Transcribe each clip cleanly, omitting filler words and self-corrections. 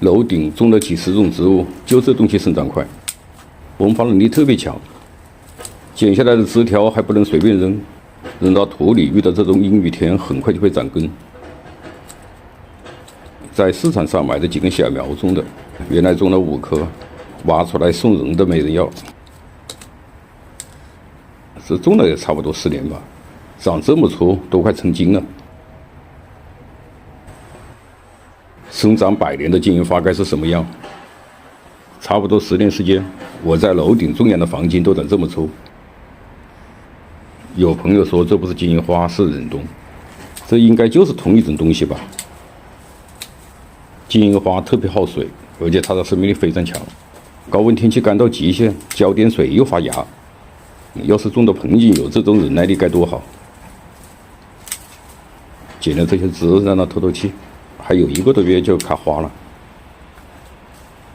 楼顶种了几十种植物，就这东西生长快，萌发能力特别强。剪下来的枝条还不能随便扔，扔到土里，遇到这种阴雨天，很快就会长根。在市场上买的几根小苗种的，原来种了5棵，挖出来送人的没人要。这种了也差不多10年吧，长这么粗，都快成精了。生长100年的金银花该是什么样？差不多10年时间，我在楼顶种养的黄金都长这么粗。有朋友说这不是金银花，是忍冬，这应该就是同一种东西吧？金银花特别耗水，而且它的生命力非常强。高温天气干到极限，浇点水又发芽。要是种的盆景有这种忍耐力该多好！剪了这些枝让它透透气，还有1个多月就开花了。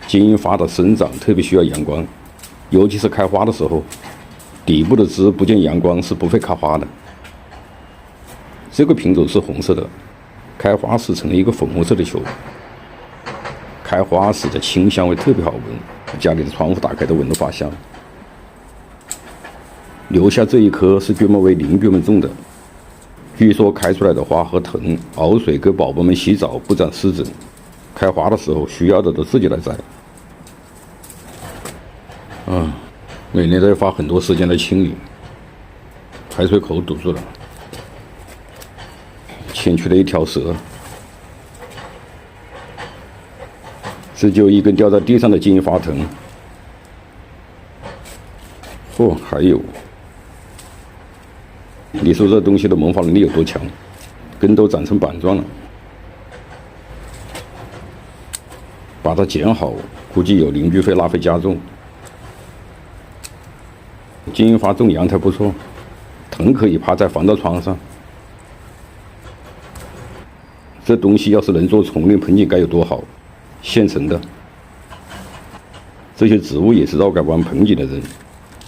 金银花的生长特别需要阳光，尤其是开花的时候，底部的枝不见阳光是不会开花的。这个品种是红色的，开花时成了一个粉红色的球。开花时的清香味特别好闻，家里的窗户打开都闻到花香。留下这一棵是专门为邻居们种的，据说开出来的花和藤熬水给宝宝们洗澡不长湿疹，开花的时候需要的都自己来摘。每年都要花很多时间来清理，排水口堵住了，牵去了一条蛇。这就一根掉在地上的金银花藤。还有，你说这东西的萌发能力有多强？根都长成板状了，把它剪好，估计有邻居会拉回家种。金银花种阳台不错，藤可以趴在防盗窗上。这东西要是能做丛林盆景该有多好！现成的，这些植物也是绕盖湾盆景的人，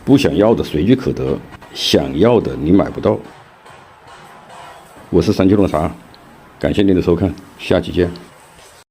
不想要的随机可得，想要的你买不到。我是三七龙茶，感谢您的收看，下期见。